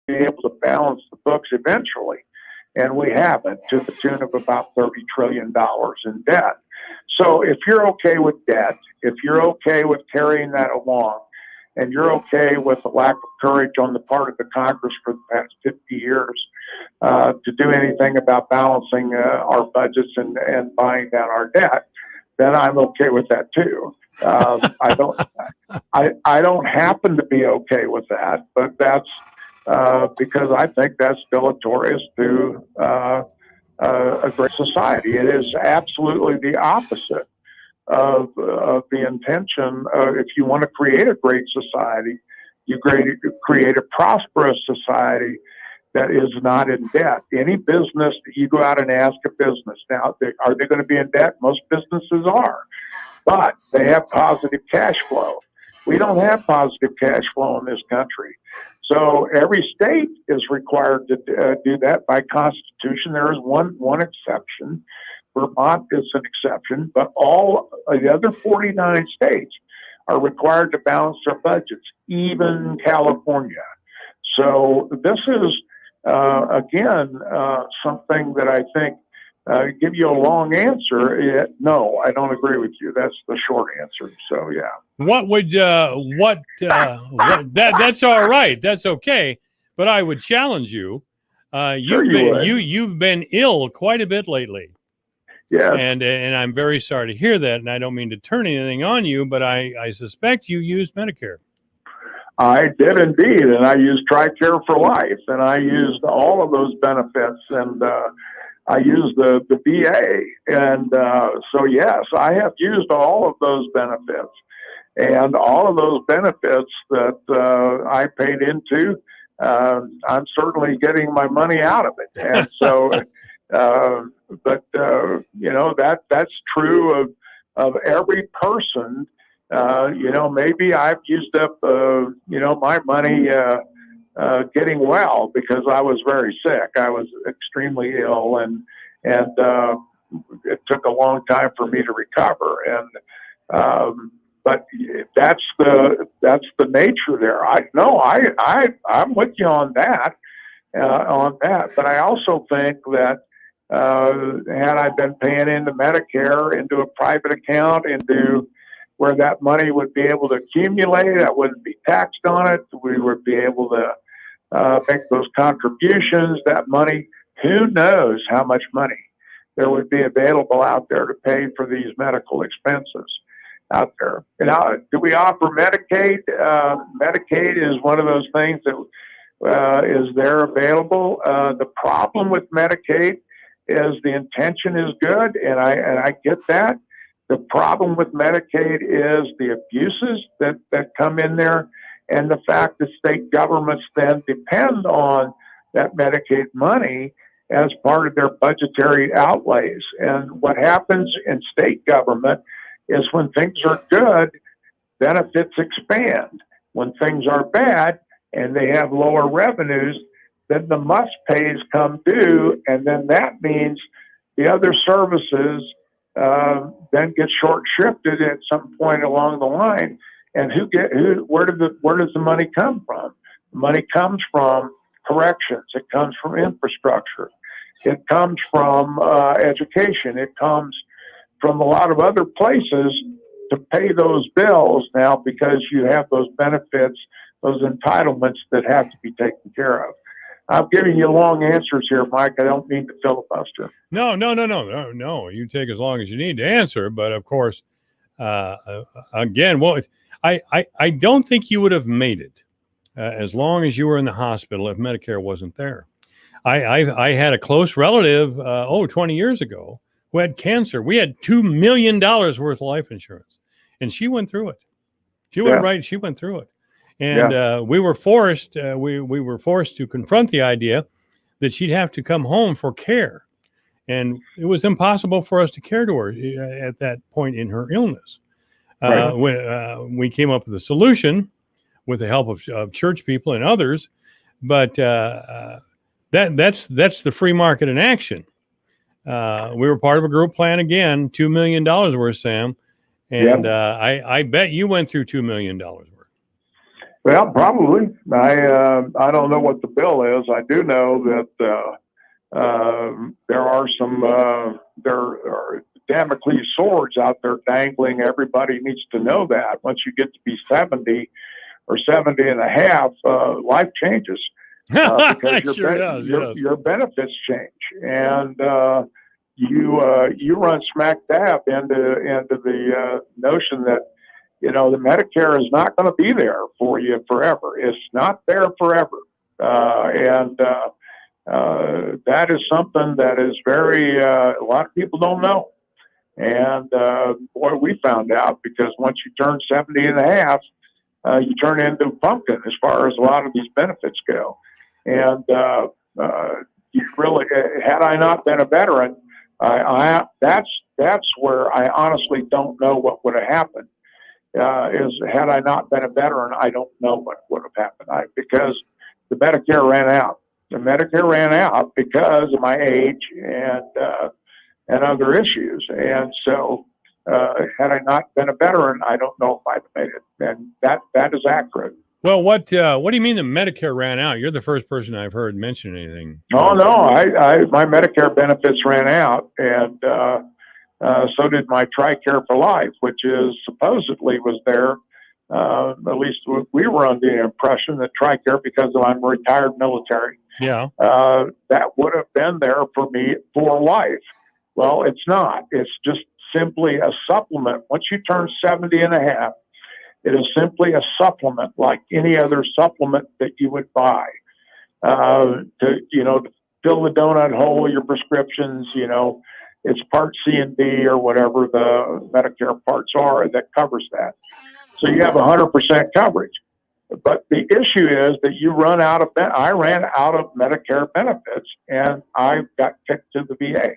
be able to balance the books eventually. And we haven't, to the tune of about $30 trillion in debt. So if you're okay with debt, if you're okay with carrying that along, and you're okay with the lack of courage on the part of the Congress for the past 50 years to do anything about balancing our budgets and buying down our debt, then I'm okay with that too. I don't happen to be okay with that, but that's because I think that's deleterious to a great society. It is absolutely the opposite of the intention. If you want to create a great society, you create a prosperous society that is not in debt. Any business that you go out and ask a business now, are they going to be in debt? Most businesses are, but they have positive cash flow. We don't have positive cash flow in this country. So every state is required to do that by constitution. There is one exception. Vermont is an exception, but all the other 49 states are required to balance their budgets, even California. So this is, again, something that I think, give you a long answer. No, I don't agree with you. That's the short answer. So, yeah. What would, that's all right. That's okay. But I would challenge you. You've been ill quite a bit lately. Yeah. And I'm very sorry to hear that. And I don't mean to turn anything on you, but I suspect you used Medicare. I did indeed. And I used TRICARE for life. And I used all of those benefits. And I used the VA. And so, yes, I have used all of those benefits. And all of those benefits that I paid into, I'm certainly getting my money out of it. And so, but that's true of every person. Maybe I've used up, my money getting well because I was very sick. I was extremely ill, and it took a long time for me to recover. And but that's the nature there. I'm with you on that. But I also think that had I been paying into Medicare, into a private account, into where that money would be able to accumulate, I wouldn't be taxed on it. We would be able to make those contributions. That money, who knows how much money there would be available out there to pay for these medical expenses out there. Do we offer Medicaid? Medicaid is one of those things that is there available. The problem with Medicaid is the intention is good, and I get that. The problem with Medicaid is the abuses that come in there, and the fact that state governments then depend on that Medicaid money as part of their budgetary outlays. And what happens in state government is when things are good, benefits expand. When things are bad and they have lower revenues, then the must-pays come due, and then that means the other services then get short-shifted at some point along the line. And where does the money come from? The money comes from corrections. It comes from infrastructure. It comes from education. It comes from a lot of other places to pay those bills now because you have those benefits, those entitlements that have to be taken care of. I'm giving you long answers here, Mike. I don't mean to filibuster. No. You take as long as you need to answer. But of course, again, I don't think you would have made it as long as you were in the hospital if Medicare wasn't there. I had a close relative, 20 years ago, who had cancer. We had $2 million worth of life insurance, and she went through it. She went through it. And we were forced to confront the idea that she'd have to come home for care. And it was impossible for us to care to her at that point in her illness. We came up with a solution with the help of church people and others. But that's the free market in action. We were part of a group plan again, $2 million worth, Sam. And I bet you went through $2 million worth. Well, probably. I don't know what the bill is. I do know that there are some there are Damocles swords out there dangling. Everybody needs to know that once you get to be 70 or 70 and a half, life changes because It sure does. Yes. your benefits change, and you run smack dab into the notion that the Medicare is not going to be there for you forever. It's not there forever, and that is something that is very a lot of people don't know. And boy, we found out because once you turn 70 and a half, you turn into a pumpkin as far as a lot of these benefits go. And you really, had I not been a veteran, that's where I honestly don't know what would have happened. Is had I not been a veteran, I don't know what would have happened because the Medicare ran out. The Medicare ran out because of my age and other issues. And so, had I not been a veteran, I don't know if I'd made it. And that is accurate. Well, what do you mean the Medicare ran out? You're the first person I've heard mention anything. Oh no, my Medicare benefits ran out, and so did my TRICARE for Life, which is supposedly was there. At least we were under the impression that TRICARE, because I'm retired military, that would have been there for me for life. Well, it's not. It's just simply a supplement. Once you turn 70 and a half, it is simply a supplement like any other supplement that you would buy to fill the donut hole of your prescriptions. It's Part C and D or whatever the Medicare parts are that covers that. So you have 100% coverage. But the issue is that I ran out of Medicare benefits, and I got kicked to the VA.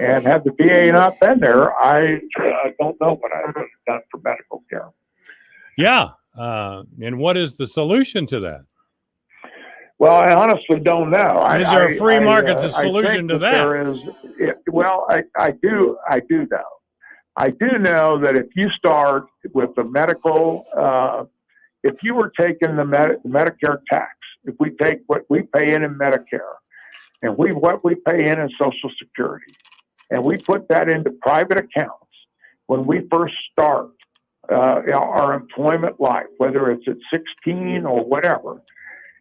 And had the VA not been there, I don't know what I would have done for medical care. Yeah. And what is the solution to that? Well, I honestly don't know. Is there a free market solution to that? There is. I do know. I do know that if you start with the medical, if you were taking the Medicare tax, if we take what we pay in Medicare and what we pay in Social Security, and we put that into private accounts when we first start our employment life, whether it's at 16 or whatever,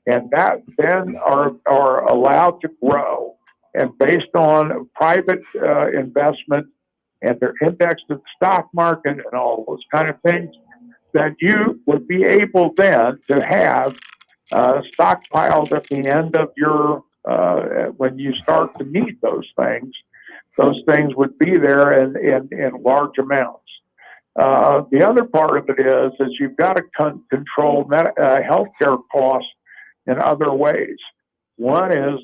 and that then are allowed to grow, and based on private investment, and they're indexed to the stock market and all those kind of things, that you would be able then to have stockpiled at the end of your, when you start to need those things would be there in large amounts. The other part of it is you've got to control healthcare costs in other ways. One is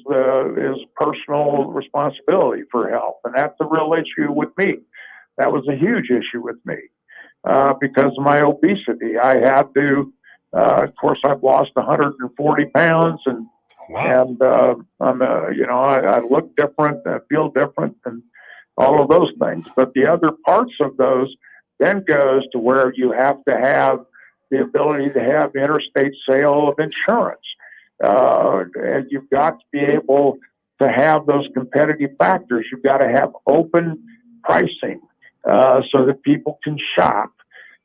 personal responsibility for health, and that's a real issue with me. That was a huge issue with me because of my obesity. I had to, of course, I've lost 140 pounds, and wow. And I look different, I feel different, and all of those things. But the other parts of those then goes to where you have to have the ability to have interstate sale of insurance. And you've got to be able to have those competitive factors. You've got to have open pricing so that people can shop.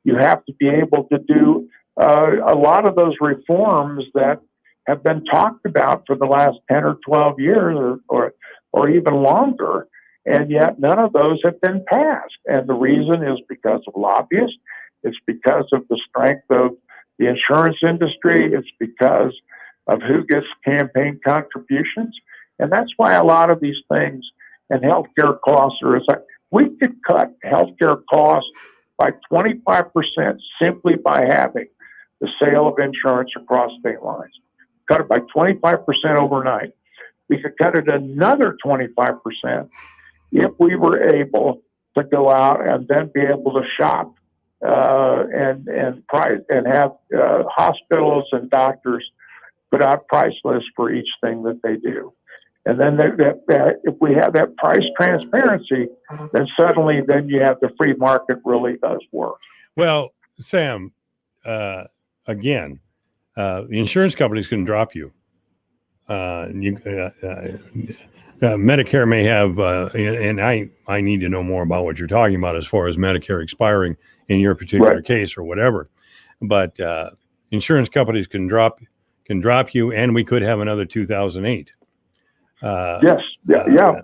You have to be able to do a lot of those reforms that have been talked about for the last 10 or 12 years or even longer, and yet none of those have been passed. And the reason is because of lobbyists. It's because of the strength of the insurance industry. It's because of who gets campaign contributions. And that's why a lot of these things and healthcare costs are, we could cut healthcare costs by 25% simply by having the sale of insurance across state lines. Cut it by 25% overnight. We could cut it another 25% if we were able to go out and then be able to shop and price and have hospitals and doctors put out price lists for each thing that they do. And then if we have that price transparency, then suddenly then you have the free market really does work. Well, Sam, again, The insurance companies can drop you. Medicare may have, and I need to know more about what you're talking about as far as Medicare expiring in your particular Right. case or whatever. But insurance companies can drop you, and we could have another 2008. Yes. Yeah.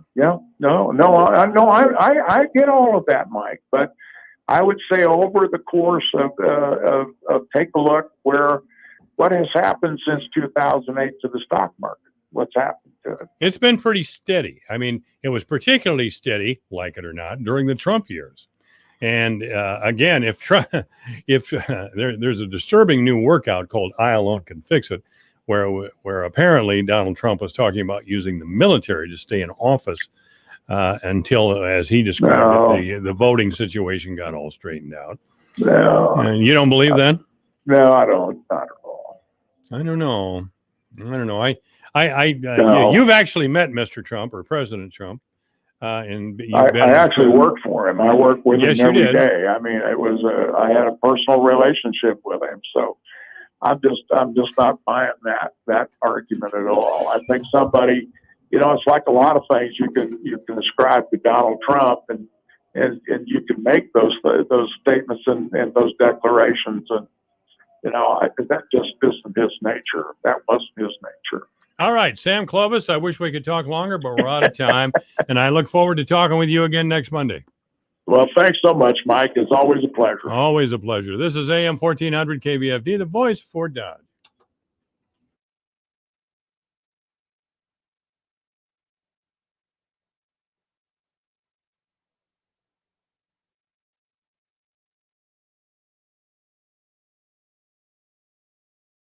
No, I get all of that, Mike. But I would say over the course of take a look what has happened since 2008 to the stock market. What's happened to it? It's been pretty steady. I mean, it was particularly steady, like it or not, during the Trump years. And again, if there's a disturbing new workout called I Alone Can Fix It, where apparently Donald Trump was talking about using the military to stay in office until, as he described it, the voting situation got all straightened out. No, And you don't believe that? no, I don't. Not at all. I don't know. No. You've actually met Mr. Trump or President Trump. And I actually worked for him. I worked with him every day. I mean, I had a personal relationship with him. So I'm just not buying that argument at all. I think somebody, it's like a lot of things you can ascribe to Donald Trump, and you can make those statements and those declarations, and that just isn't his nature. That wasn't his nature. All right, Sam Clovis, I wish we could talk longer, but we're out of time. And I look forward to talking with you again next Monday. Well, thanks so much, Mike. It's always a pleasure. Always a pleasure. This is AM 1400 KBFD, the voice for Dodge.